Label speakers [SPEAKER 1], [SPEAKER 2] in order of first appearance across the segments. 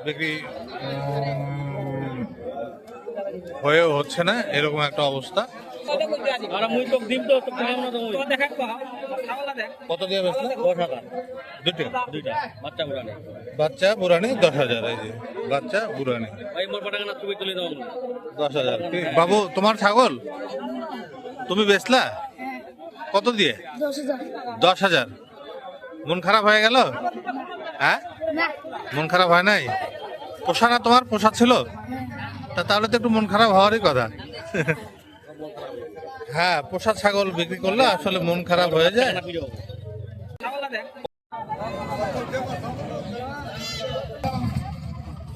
[SPEAKER 1] বিক্রি হয়েও হচ্ছে না, এরকম একটা অবস্থা। কত দিয়ে বেচলে?
[SPEAKER 2] 10,000
[SPEAKER 1] দুটো
[SPEAKER 2] দুইটা বাচ্চা বুড়ানে
[SPEAKER 1] বাচ্চা বুড়ানি 10,000। এই যে বাচ্চা বুড়ানি
[SPEAKER 2] ভাই মোর পাটাকা না তুমি তুলে দাও
[SPEAKER 1] 10,000। বাবু তোমার ছাগল তুমি বেচলা কত দিয়ে? 10,000। মন খারাপ হয়ে গেল? হ্যাঁ, মন খারাপ হয় নাই? পোষা না তোমার? পোষা ছিল? তাহলে তো একটু মন খারাপ হওয়ারই কথা। হ্যাঁ, পোষা ছাগল বিক্রি করলে আসলে মন খারাপ হয়ে যায়।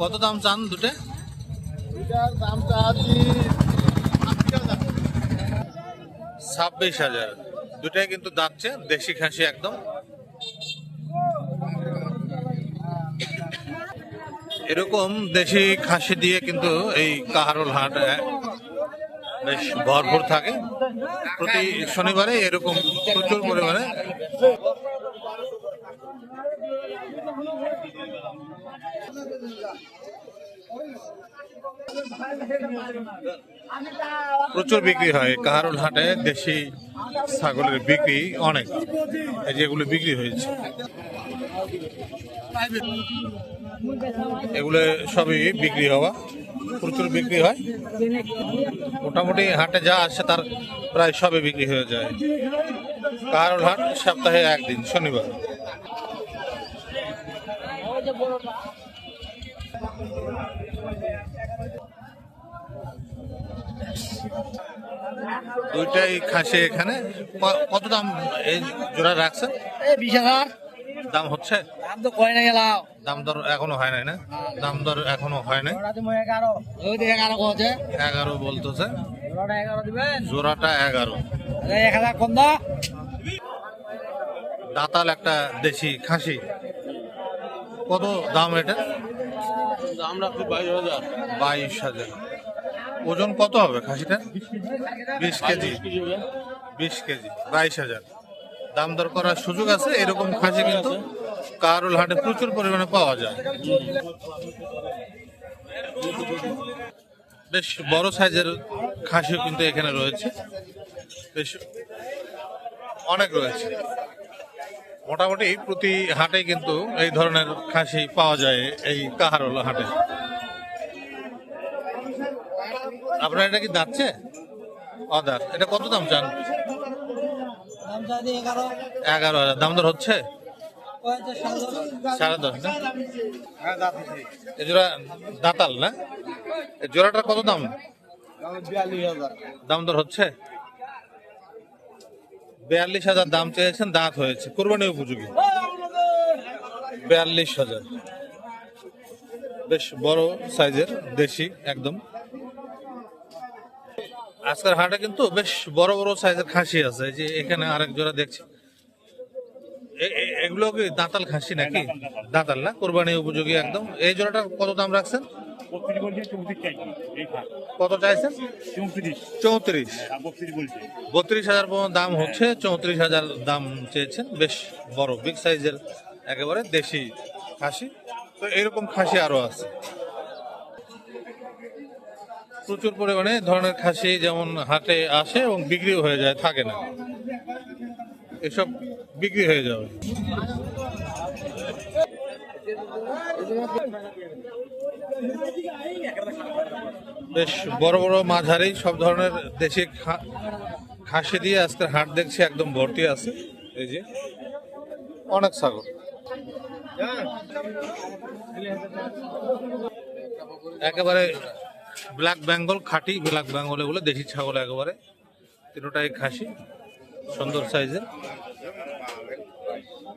[SPEAKER 1] কত দাম চান দুটো?
[SPEAKER 3] দাম চাচ্ছি
[SPEAKER 1] 26,000। দুটাই কিন্তু দাঁতছে, দেশি খাসি একদম। এরকম দেশি খাসি দিয়ে কিন্তু এই কাহারোল হাট বেশ ভরপুর থাকে। প্রতি শনিবারে এরকম প্রচুর পরিমাণে প্রচুর বিক্রি হয় কাহারোল হাটে। দেশি ছাগলের বিক্রি অনেক, এই যেগুলো বিক্রি হয়েছে এগুলো সবই বিক্রি হওয়া, প্রচুর বিক্রি হয়। মোটামুটি হাটে যা আসে তার প্রায় সবই বিক্রি হয়ে যায়। কাহারোল হাট সপ্তাহে একদিন, শনিবার। দুইটাই খাসি এখানে। কত দাম এই জোড়া রাখছেন?
[SPEAKER 2] 20,000
[SPEAKER 1] দাম হচ্ছে?
[SPEAKER 2] দাম তো কয় না গেলাম
[SPEAKER 1] দাম দর এখনো হয় নাই না? দাম দর এখনো হয় নাই।
[SPEAKER 2] 11 ওই দিকে 11 কইছে
[SPEAKER 1] 11 বলতেছে।
[SPEAKER 2] 11 দিবেন
[SPEAKER 1] জোড়াটা 11।
[SPEAKER 2] 1000 কম দাও।
[SPEAKER 1] দাতাল একটা দেশি খাসি। কত দাম এটা?
[SPEAKER 3] দাম রাখছি 22,000।
[SPEAKER 1] 22,000। ওজন কত হবে খাসিটা? 20 কেজি। 20 কেজি, 22,000। দাম দর করার সুযোগ আছে। এরকম খাসি কিন্তু কাহারোল হাটে প্রচুর পরিমাণে পাওয়া যায়। বেশ বড় সাইজের খাসিও কিন্তু এখানে রয়েছে, বেশ অনেক রয়েছে। মোটামুটি প্রতি হাটে কিন্তু এই ধরনের খাসি পাওয়া যায় এই কাহারোল হাটে। আপনার এটা কি দাঁতছে? অদার। এটা কত দাম চান?
[SPEAKER 2] দাম চাই 11
[SPEAKER 1] 11,000। দাম দর হচ্ছে?
[SPEAKER 2] কয়টা
[SPEAKER 1] 10.5 না? এই জোড়া দাঁতাল না? এই জোড়াটার কত দাম?
[SPEAKER 3] 42,000।
[SPEAKER 1] দাম দর হচ্ছে? 42,000 দাম চেয়েছেন, দাঁত হয়েছে, কোরবানি উপযোগী। 42,000। বেশ বড় সাইজের দেশি একদম। আজকের হাটে কিন্তু বেশ বড় বড় সাইজের খাসি আছে। এই যে এখানে আরেক জোড়া দেখছি। এগুলো কি দাঁতাল খাসি নাকি? দাঁতাল না, কোরবানি উপযোগী একদম। এই জোড়াটার কত দাম রাখছেন? কত চাইছেন? 34। 32,000 পর্যন্ত দাম হচ্ছে। 34,000 দাম চেয়েছেন। বেশ বড় বিগ সাইজের একেবারে দেশি খাসি। তো এরকম খাসি আরো আছে প্রচুর পরিমাণে। ধরনের খাসি যেমন হাটে আসে এবং বিক্রিও হয়ে যায়, থাকে না, এসব বিক্রি হয়ে যাবে। বেশ বড় বড় মাঝারি সব ধরনের দেশি খাসি দিয়ে আজকের হাট দেখছি একদম ভর্তি আছে। এই যে অনেক ছাগল। একেবারে ব্ল্যাক বেঙ্গল, খাঁটি ব্ল্যাক বেঙ্গল। এগুলো দেশি ছাগল একেবারে, তিনটাই খাসি, সুন্দর সাইজের।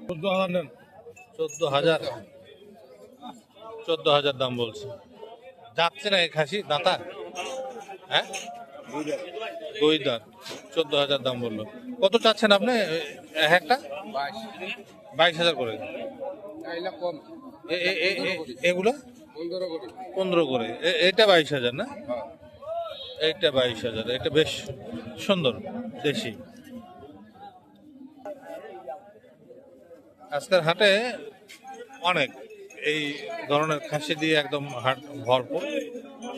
[SPEAKER 1] 14,000। 14,000 দাম বলছে। যাচ্ছে না এই খাসি দাঁতা? হ্যাঁ, দুই দাঁত। 14,000 দাম বললো। কত চাচ্ছেন আপনি একটা? 22,000 করে। এগুলো 15 করে। এটা 22,000 না? এইটা 22,000। এটা বেশ সুন্দর দেশি। আজকের হাটে অনেক এই ধরনের খাসি দিয়ে একদম হাট ভরপুর।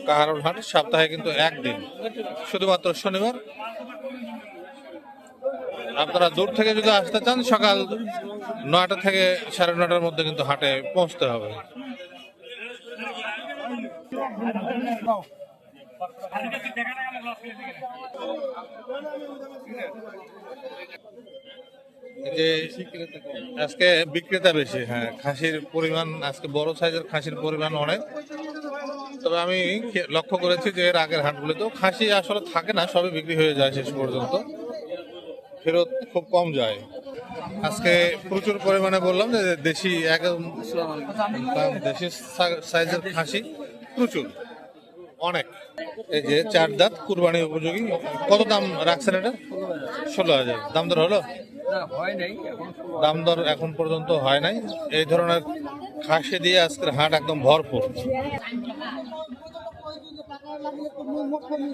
[SPEAKER 1] কাহারোল হাট সপ্তাহে কিন্তু একদিন, শুধুমাত্র শনিবার। আপনারা দূর থেকে যদি আসতে চান সকাল 9টা থেকে 9:30টার মধ্যে কিন্তু হাটে পৌঁছতে হবে। এই যে আজকে বিক্রেতা বেশি, হ্যাঁ, খাসির পরিমাণ আজকে বড় সাইজের খাসির পরিমাণ অনেক। তবে আমি লক্ষ্য করেছি যে এর আগের হাটগুলিতেও খাসি আসলে থাকে না, সবই বিক্রি হয়ে যায় শেষ পর্যন্ত, ফেরত খুব কম যায়। আজকে প্রচুর পরিমাণে বললাম যে দেশি একদম দেশি সাইজের খাসি প্রচুর, অনেক। এই যে 4 দাঁত কুরবানি উপযোগী। কত দাম রাখছেন এটা? 16,000। দাম দর হলো? দাম দর এখন পর্যন্ত হয় নাই। এই ধরনের খাসি দিয়ে আজকের হাট একদম ভরপুর।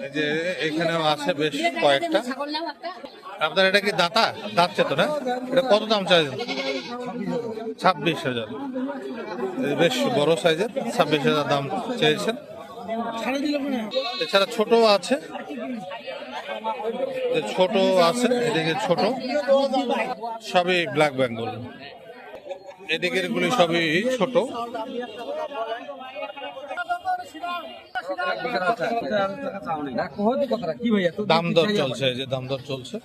[SPEAKER 1] এই যে এখানেও আছে বেশ কয়েকটা। আপনার এটা কি দাঁতা? দাঁতছে তো না? এটা কত দাম চাইছেন? 26,000। বেশ বড় সাইজের, 26,000 দাম চেয়েছেন। এছাড়া ছোট আছে, ছোট আছে, এদিকে ছোট, সবই ব্ল্যাক বেঙ্গল। এদিকের গুলি সবই ছোট। দাম দর চলছে, যে দাম দর চলছে।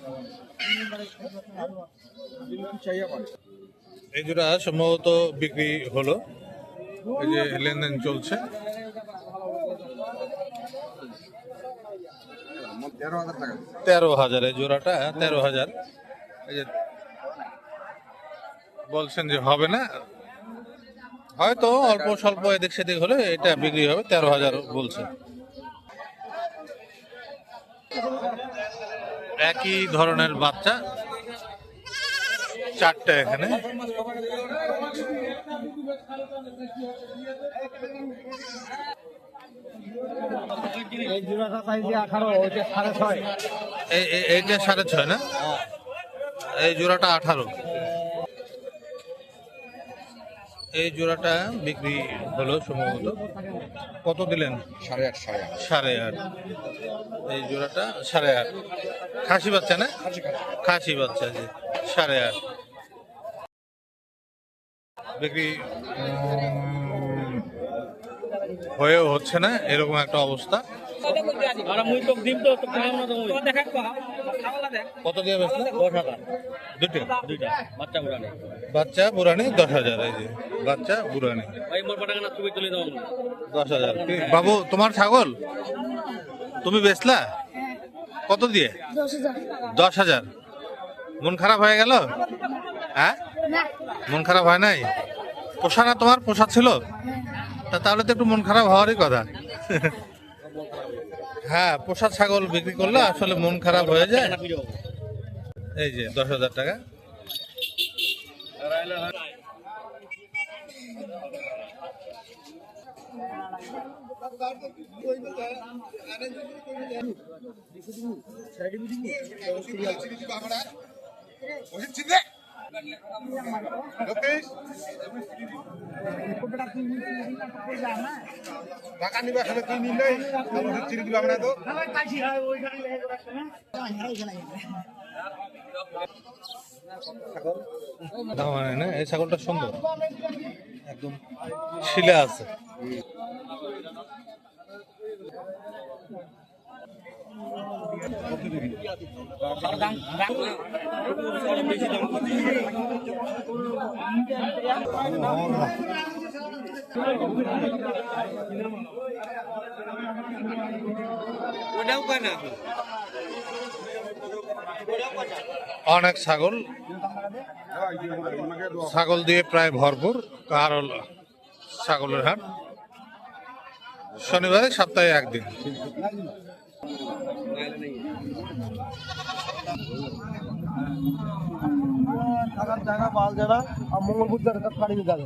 [SPEAKER 1] এই জোড়া সম্ভবত বিক্রি হলো, এই যে লেনদেন চলছে। 13,000 এই জোড়াটা, 13,000। এই যে বলছেন যে হবে না, হয়তো অল্প স্বল্প এদিক সেদিক হলে এটা বিক্রি হবে। 13,000 বলছে। একই ধরনের বাচ্চা 4টে এখানে। এইটা 6.5 না? এই জোড়াটা 18। এই জোড়াটা বিক্রি হলো সম্ভবত। কত দিলেন? 8.5। এই জোড়াটা 8.5। খাসি বাচ্চা না? খাসি বাচ্চা, যে 8.5 বিক্রি হয়েও হচ্ছে না, এরকম একটা অবস্থা। কত দিয়ে বেচলে? 10,000। দুইটা বাচ্চা বুড়ানি 10,000। এই যে বাচ্চা বুড়ানি 10,000। বাবু, তোমার ছাগল তুমি বেচলা কত দিয়ে? 10,000। মন খারাপ হয়ে গেল? হ্যাঁ, মন খারাপ হয় নাই? পোষা না তোমার? পোষা ছিল? তাহলে তো একটু মন খারাপ হওয়ারই কথা। হ্যাঁ, পোষা ছাগল বিক্রি করলে আসলে মন খারাপ হয়ে যায়। এই যে 10,000 টাকা।
[SPEAKER 3] টাকা নিবে আসলে তুই নিলে চিনি দিবা আমরা তো
[SPEAKER 1] দাম হয় না। এই ছাগলটা সুন্দর, একদম শিলা আছে। অনেক ছাগল, ছাগল দিয়ে প্রায় ভরপুর কাহারোল ছাগলের হাট। শনিবারে সপ্তাহে একদিন।
[SPEAKER 3] থাকার জায়গা পাওয়া যাবে আর মঙ্গল বুধবার কাজ পাড়িয়ে যাবে।